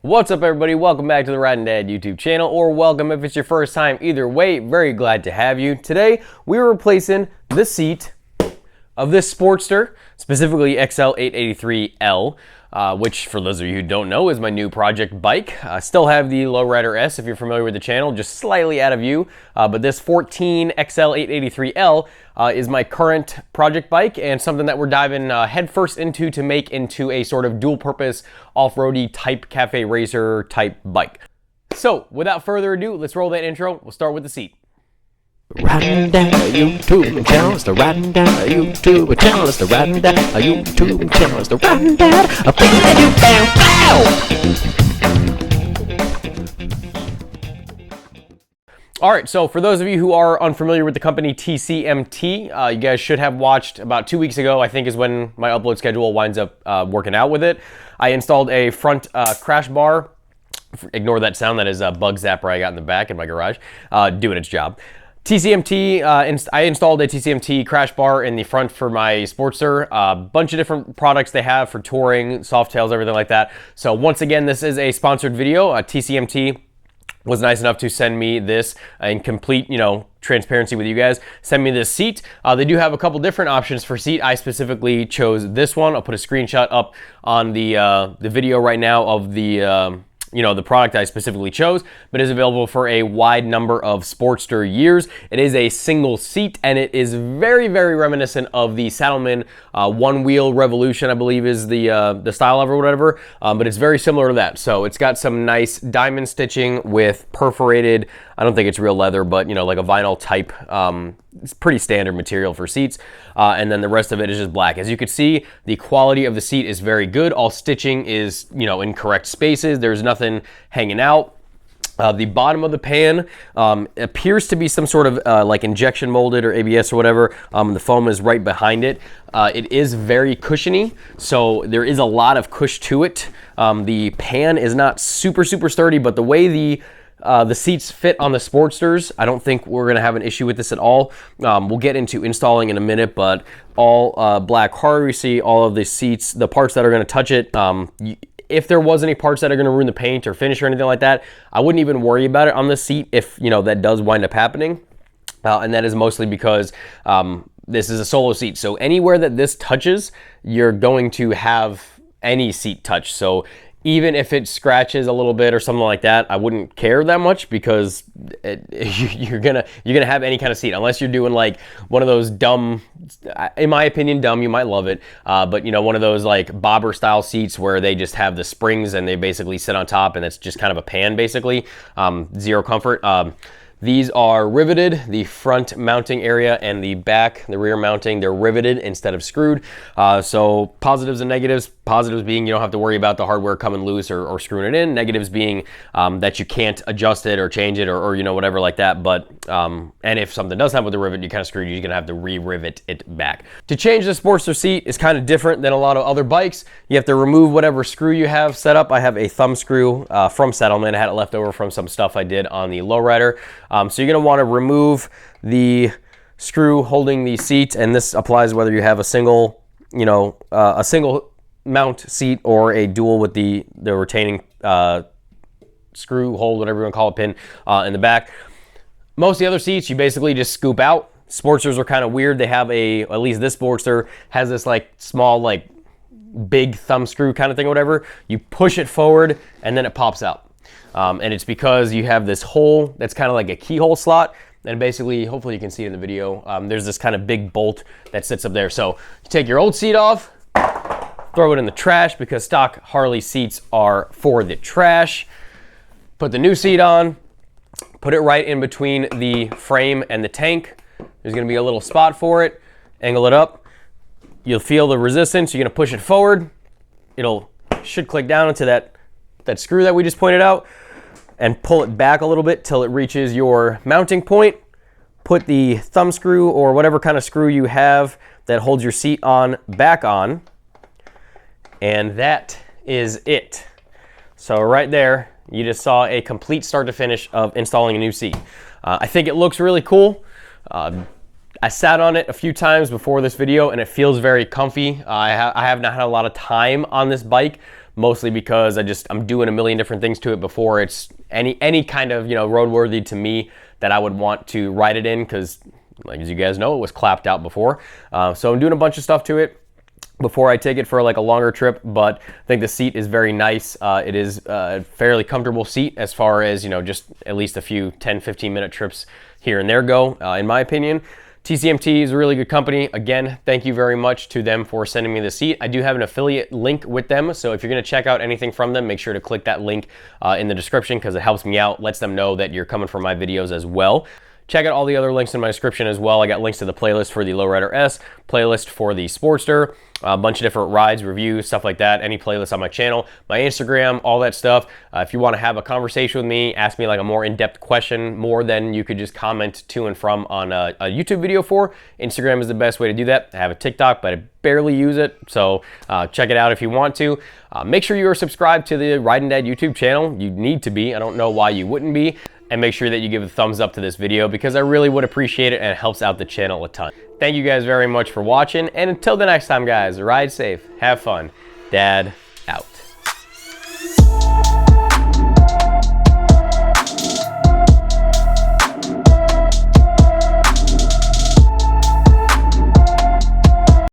What's up, everybody? Welcome back to the Rad and Dad YouTube channel, or welcome if it's your first time. Either way, very glad to have you. Today, we're replacing the seat of this Sportster, specifically XL883L, which, for those of you who don't know, is my new project bike. I still have the Lowrider S, if you're familiar with the channel, just slightly out of view. But this 14 XL883L is my current project bike, and something that we're diving headfirst into to make into a sort of dual-purpose off-roady type cafe racer type bike. So, without further ado, let's roll that intro. We'll start with the seat. Riding down a YouTube channel, it's the riding down a YouTube channel, it's the riding down a YouTube channel, it's the riding down a thing that you found. All right, so for those of you who are unfamiliar with the company TCMT, you guys should have watched about 2 weeks ago, I think is when my upload schedule winds up working out with it. I installed a front crash bar. Ignore that sound, that is a bug zapper I got in the back in my garage, doing its job. TCMT, I installed a TCMT crash bar in the front for my Sportster. A bunch of different products they have for touring, Softails, everything like that. So once again, this is a sponsored video. TCMT was nice enough to send me this in complete, transparency with you guys. Send me this seat. They do have a couple different options for seat. I specifically chose this one. I'll put a screenshot up on the video right now of the the product I specifically chose, but is available for a wide number of Sportster years. It is a single seat, and it is very, very reminiscent of the Saddlemen one-wheel Revolution, I believe is the style of or whatever, but it's very similar to that. So it's got some nice diamond stitching with perforated, I don't think it's real leather, but like a vinyl type, it's pretty standard material for seats, and then the rest of it is just black. As you can see, the quality of the seat is very good. All stitching is, in correct spaces. There's nothing hanging out. The bottom of the pan appears to be some sort of like injection molded or ABS or whatever. The foam is right behind it. It is very cushiony, so there is a lot of cush to it. The pan is not super sturdy, but the way the seats fit on the Sportsters, I don't think we're gonna have an issue with this at all. We'll get into installing in a minute, but all black hardware, you see all of the seats, the parts that are gonna touch it. If there was any parts that are gonna ruin the paint or finish or anything like that, I wouldn't even worry about it on this seat if that does wind up happening. And that is mostly because this is a solo seat. So anywhere that this touches, you're going to have any seat touch. So even if it scratches a little bit or something like that, I wouldn't care that much, because you're gonna have any kind of seat, unless you're doing like one of those dumb, in my opinion, dumb, you might love it, but one of those like bobber style seats where they just have the springs and they basically sit on top and it's just kind of a pan basically, zero comfort. These are riveted, the front mounting area and the back, the rear mounting, they're riveted instead of screwed. So positives and negatives. Positives being you don't have to worry about the hardware coming loose or screwing it in. Negatives being that you can't adjust it or change it or whatever like that. But and if something does happen with the rivet, you kind of screwed, you're gonna have to re-rivet it back. To change the Sportster seat is kind of different than a lot of other bikes. You have to remove whatever screw you have set up. I have a thumb screw from Saddlemen. I had it left over from some stuff I did on the Lowrider. So you're going to want to remove the screw holding the seat, and this applies whether you have a single, a single mount seat or a dual with the retaining screw hold, whatever you want to call it, pin in the back. Most of the other seats you basically just scoop out. Sportsters are kind of weird. They have at least this Sportster has this like small like big thumb screw kind of thing or whatever. You push it forward and then it pops out. And it's because you have this hole that's kind of like a keyhole slot, and basically, hopefully you can see it in the video, there's this kind of big bolt that sits up there. So you take your old seat off, throw it in the trash, because stock Harley seats are for the trash. Put the new seat on, put it right in between the frame and the tank. There's gonna be a little spot for it. Angle it up. You'll feel the resistance. You're gonna push it forward. Should click down into that screw that we just pointed out, and pull it back a little bit till it reaches your mounting point. Put the thumb screw or whatever kind of screw you have that holds your seat on back on, and that is it. So right there, you just saw a complete start to finish of installing a new seat. I think it looks really cool. I sat on it a few times before this video and it feels very comfy. I have not had a lot of time on this bike, mostly because I'm doing a million different things to it before it's any kind of, you know, roadworthy to me that I would want to ride it in, because like as you guys know, it was clapped out before. So I'm doing a bunch of stuff to it before I take it for like a longer trip, but I think the seat is very nice. It is a fairly comfortable seat as far as, you know, just at least a few 10-15 minute trips here and there go, in my opinion. TCMT is a really good company. Again, thank you very much to them for sending me the seat. I do have an affiliate link with them, so if you're gonna check out anything from them, make sure to click that link in the description, because it helps me out, lets them know that you're coming from my videos as well. Check out all the other links in my description as well. I got links to the playlist for the Lowrider S, playlist for the Sportster, a bunch of different rides, reviews, stuff like that, any playlist on my channel, my Instagram, all that stuff. If you want to have a conversation with me, ask me like a more in-depth question, more than you could just comment to and from on a YouTube video for, Instagram is the best way to do that. I have a TikTok, but I barely use it, so check it out if you want to. Make sure you are subscribed to the Riding Dad YouTube channel. You need to be. I don't know why you wouldn't be. And make sure that you give a thumbs up to this video, because I really would appreciate it and it helps out the channel a ton. Thank you guys very much for watching, and until the next time guys, ride safe, have fun, Dad out.